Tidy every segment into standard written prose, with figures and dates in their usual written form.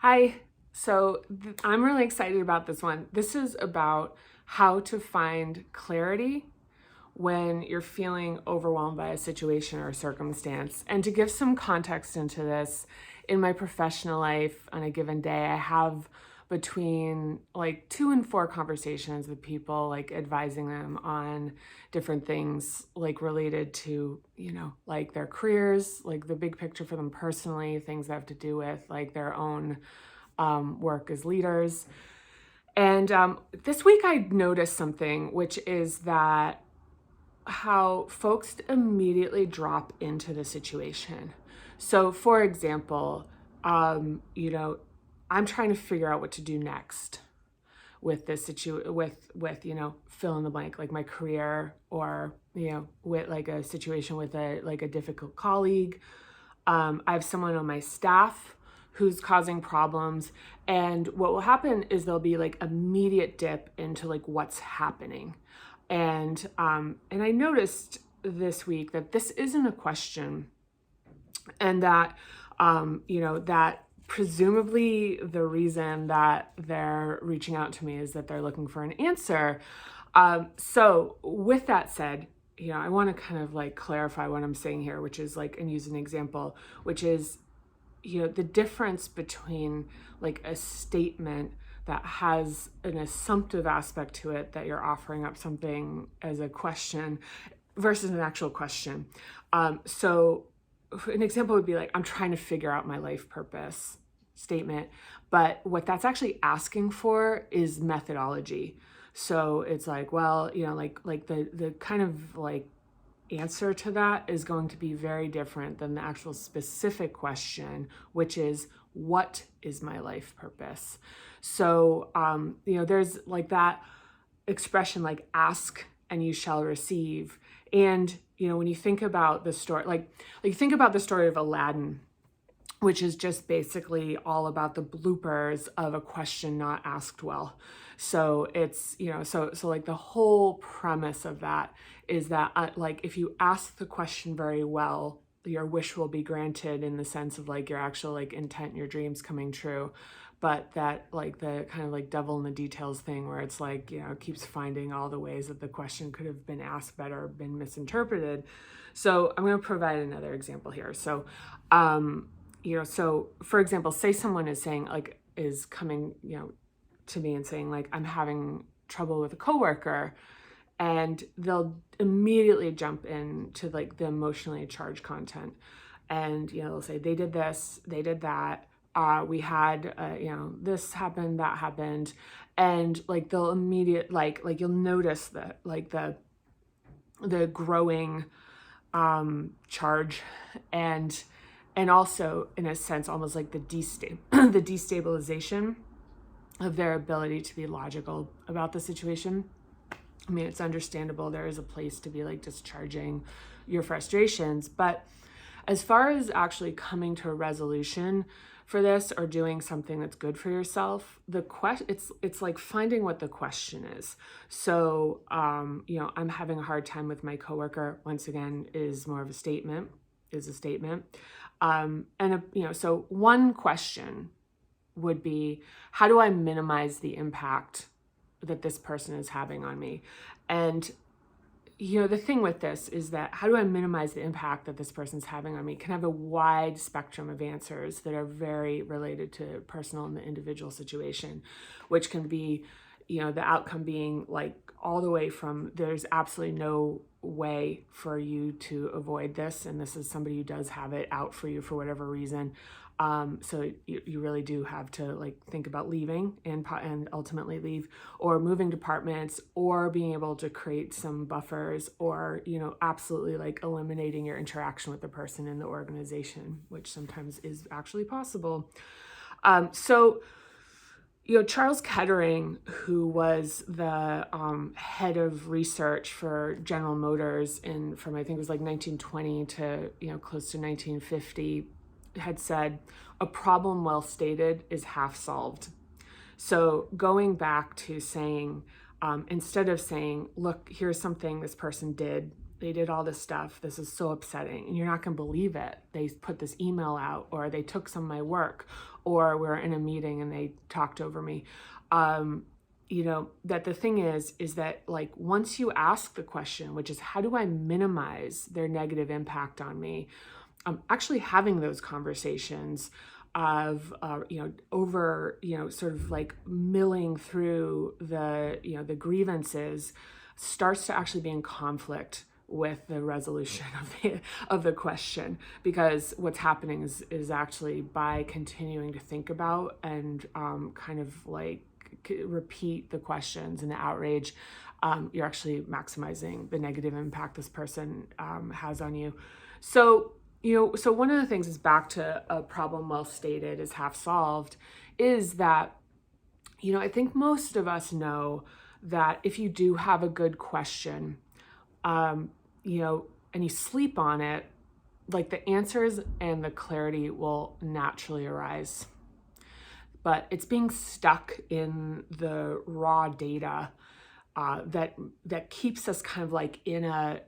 Hi. I'm really excited about this one. This is about how to find clarity when you're feeling overwhelmed by a situation or a circumstance. And to give some context into this, in my professional life on a given day, I have between like 2 and 4 conversations with people, like advising them on different things like related to, like their careers, like the big picture for them personally, things that have to do with like their own work as leaders. And this week I noticed something, which is that how folks immediately drop into the situation. So, for example, I'm trying to figure out what to do next with this with fill in the blank, like my career, or with like a situation with a difficult colleague. I have someone on my staff who's causing problems, and what will happen is there'll be like immediate dip into like what's happening. And I noticed this week that this isn't a question, and that that presumably the reason that they're reaching out to me is that they're looking for an answer. So with that said, I want to kind of like clarify what I'm saying here, which is like, and use an example, which is, the difference between like a statement that has an assumptive aspect to it, that you're offering up something as a question, versus an actual question. So an example would be like, I'm trying to figure out my life purpose statement, but what that's actually asking for is methodology. So it's like, well, like the kind of like answer to that is going to be very different than the actual specific question, which is, what is my life purpose? So, there's like that expression, like ask and you shall receive. And, when you think about the story, like think about the story of Aladdin, which is just basically all about the bloopers of a question not asked well. So it's, so like the whole premise of that is that like if you ask the question very well, your wish will be granted, in the sense of like your actual like intent, your dreams coming true. But that like the kind of like devil in the details thing, where it's like, it keeps finding all the ways that the question could have been asked better, been misinterpreted. So I'm going to provide another example here. So for example, say someone is saying like, is coming, to me and saying like, I'm having trouble with a coworker, and they'll immediately jump into like the emotionally charged content. And, they'll say, they did this, they did that. We had, this happened, that happened. And like, they'll immediate, like you'll notice that like the growing charge, and also in a sense almost like the the destabilization of their ability to be logical about the situation. I mean, it's understandable, there is a place to be like discharging your frustrations, but as far as actually coming to a resolution for this, or doing something that's good for yourself, it's like finding what the question is. So I'm having a hard time with my coworker, once again, is more of a statement, so one question would be, how do I minimize the impact that this person is having on me? And the thing with this is that, how do I minimize the impact that this person's having on me, can have a wide spectrum of answers that are very related to personal and the individual situation, which can be, the outcome being like all the way from, there's absolutely no way for you to avoid this, and this is somebody who does have it out for you for whatever reason. So you really do have to like think about leaving and ultimately leave, or moving departments, or being able to create some buffers, or, absolutely like eliminating your interaction with the person in the organization, which sometimes is actually possible. Charles Kettering, who was the head of research for General Motors from I think it was like 1920 to close to 1950, had said, a problem well stated is half solved. So going back to saying, instead of saying, look, here's something this person did, they did all this stuff, this is so upsetting, and you're not going to believe it, they put this email out, or they took some of my work, or we're in a meeting and they talked over me. That the thing is that like once you ask the question, which is how do I minimize their negative impact on me, actually having those conversations of over sort of like milling through the grievances starts to actually be in conflict with the resolution of the question, because what's happening is actually by continuing to think about and kind of like repeat the questions and the outrage, you're actually maximizing the negative impact this person has on you. So one of the things is back to a problem well stated is half solved, is that I think most of us know that if you do have a good question, and you sleep on it, like the answers and the clarity will naturally arise. But it's being stuck in the raw data that keeps us kind of like in a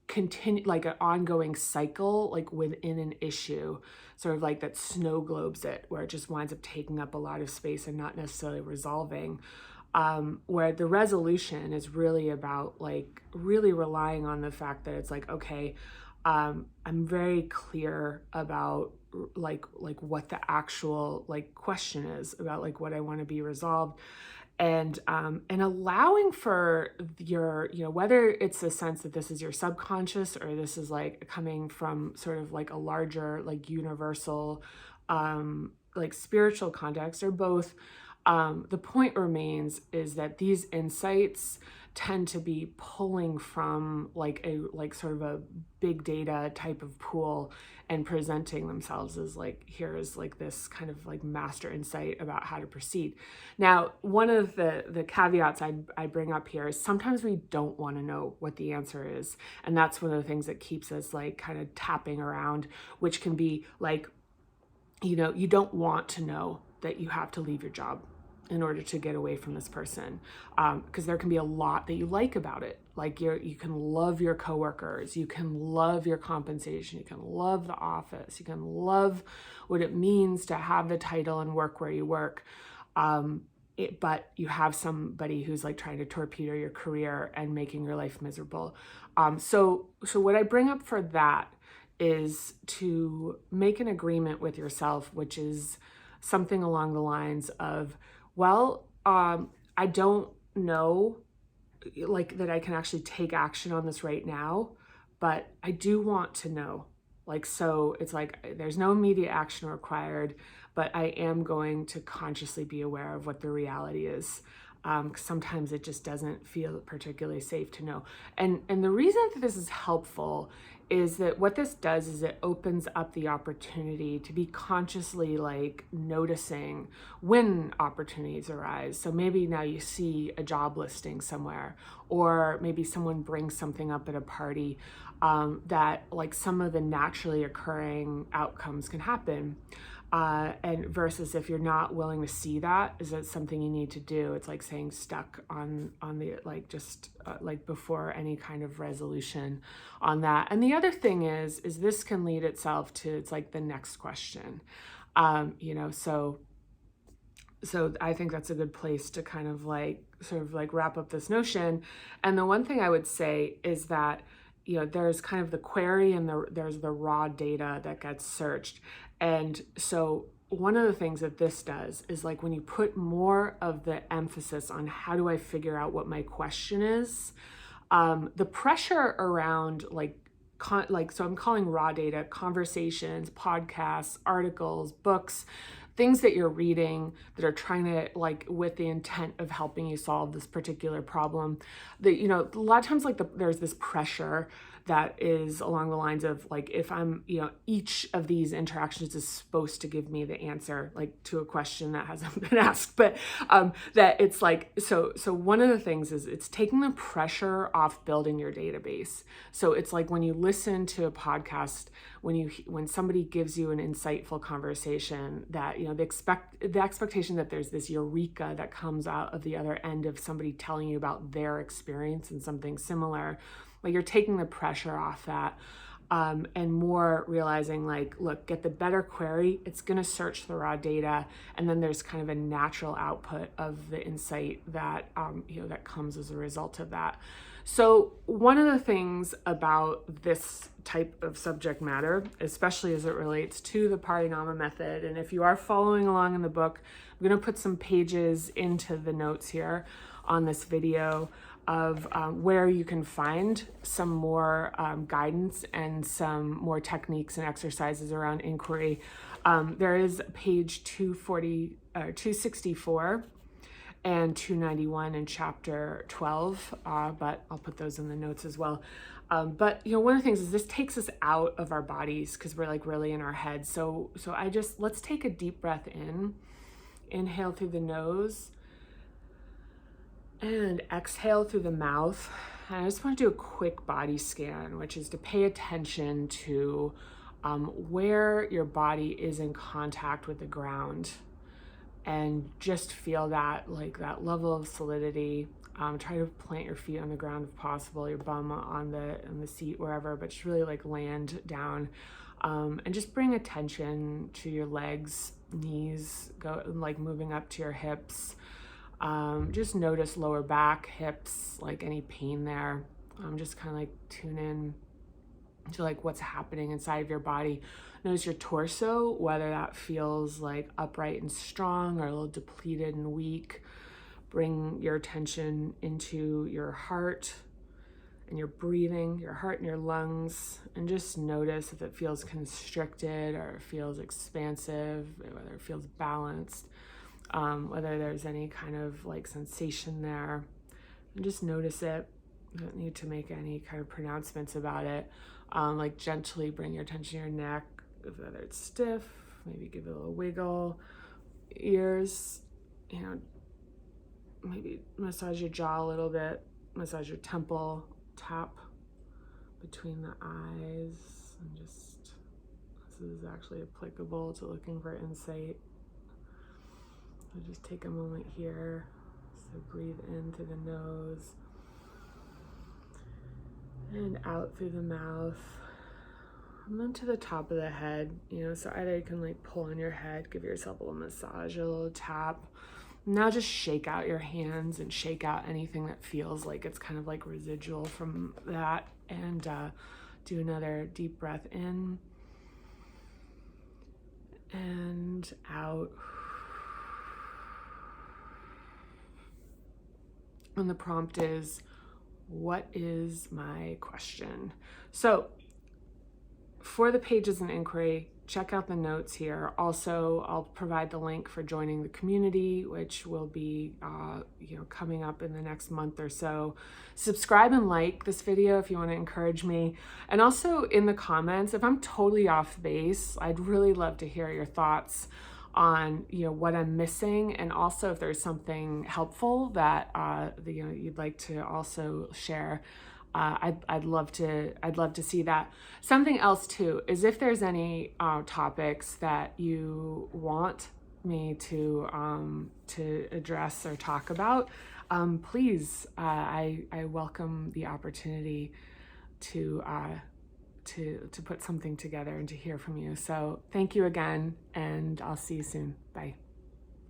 continue, like an ongoing cycle, like within an issue, sort of like that snow globes it, where it just winds up taking up a lot of space and not necessarily resolving. Where the resolution is really about like really relying on the fact that it's like, okay, I'm very clear about like what the actual like question is about, like what I want to be resolved, and allowing for your, whether it's a sense that this is your subconscious or this is like coming from sort of like a larger like universal like spiritual context, or both. The point remains is that these insights tend to be pulling from like sort of a big data type of pool and presenting themselves as like, here's like this kind of like master insight about how to proceed. Now, one of the caveats I bring up here is sometimes we don't want to know what the answer is. And that's one of the things that keeps us like kind of tapping around, which can be like, you don't want to know that you have to leave your job in order to get away from this person, because there can be a lot that you like about it. Like you can love your coworkers, you can love your compensation, you can love the office, you can love what it means to have the title and work where you work, but you have somebody who's like trying to torpedo your career and making your life miserable. So what I bring up for that is to make an agreement with yourself, which is something along the lines of, well, I don't know like that I can actually take action on this right now, but I do want to know. Like, so it's like there's no immediate action required, but I am going to consciously be aware of what the reality is. Sometimes it just doesn't feel particularly safe to know. And the reason that this is helpful is that what this does is it opens up the opportunity to be consciously like noticing when opportunities arise. So maybe now you see a job listing somewhere, or maybe someone brings something up at a party, that like some of the naturally occurring outcomes can happen. And versus if you're not willing to see that, is that something you need to do? It's like saying stuck on the like just like before any kind of resolution on that. And the other thing is this can lead itself to, it's like the next question, so I think that's a good place to kind of like sort of like wrap up this notion. And the one thing I would say is that there's kind of the query and there's the raw data that gets searched. And so one of the things that this does is like when you put more of the emphasis on how do I figure out what my question is, the pressure around so I'm calling raw data, conversations, podcasts, articles, books, things that you're reading that are trying to like with the intent of helping you solve this particular problem, that a lot of times like there's this pressure that is along the lines of like, if I'm each of these interactions is supposed to give me the answer like to a question that hasn't been asked, but that it's like, so one of the things is it's taking the pressure off building your database. So it's like when you listen to a podcast, when somebody gives you an insightful conversation, that the expectation that there's this eureka that comes out of the other end of somebody telling you about their experience and something similar, like you're taking the pressure off that. and more realizing like, look, get the better query, it's going to search the raw data, and then there's kind of a natural output of the insight that that comes as a result of that. So one of the things about this type of subject matter, especially as it relates to the Parinama method, and if you are following along in the book, I'm going to put some pages into the notes here on this video of where you can find some more guidance and some more techniques and exercises around inquiry. There is page 264 and 291 in chapter 12, but I'll put those in the notes as well. But one of the things is this takes us out of our bodies because we're like really in our heads. So let's take a deep breath in, inhale through the nose, and exhale through the mouth. And I just want to do a quick body scan, which is to pay attention to where your body is in contact with the ground, and just feel that, like that level of solidity. Try to plant your feet on the ground if possible, your bum on the seat, wherever, but just really like land down, and just bring attention to your legs, knees, go like moving up to your hips. Just notice lower back, hips, like any pain there. Just kind of like tune in to like what's happening inside of your body. Notice your torso, whether that feels like upright and strong or a little depleted and weak. Bring your attention into your heart and your breathing, your heart and your lungs, and just notice if it feels constricted or it feels expansive, whether it feels balanced, whether there's any kind of like sensation there. And just notice it. You don't need to make any kind of pronouncements about it. Like gently bring your attention to your neck, whether it's stiff, maybe give it a little wiggle. Ears, maybe massage your jaw a little bit, massage your temple, tap between the eyes, and just, this is actually applicable to looking for insight. So just take a moment here. So breathe in through the nose and out through the mouth, and then to the top of the head. So either you can like pull on your head, give yourself a little massage, a little tap. Now just shake out your hands and shake out anything that feels like it's kind of like residual from that, and do another deep breath in and out. And the prompt is, what is my question? So for the pages in inquiry, check out the notes here. Also, I'll provide the link for joining the community, which will be coming up in the next month or so. Subscribe and like this video if you want to encourage me. And also in the comments, if I'm totally off base, I'd really love to hear your thoughts on what I'm missing, and also if there's something helpful that you'd like to also share. I'd love to see that. Something else too is if there's any topics that you want me to address or talk about, please, I welcome the opportunity to put something together and to hear from you. So thank you again, and I'll see you soon. Bye.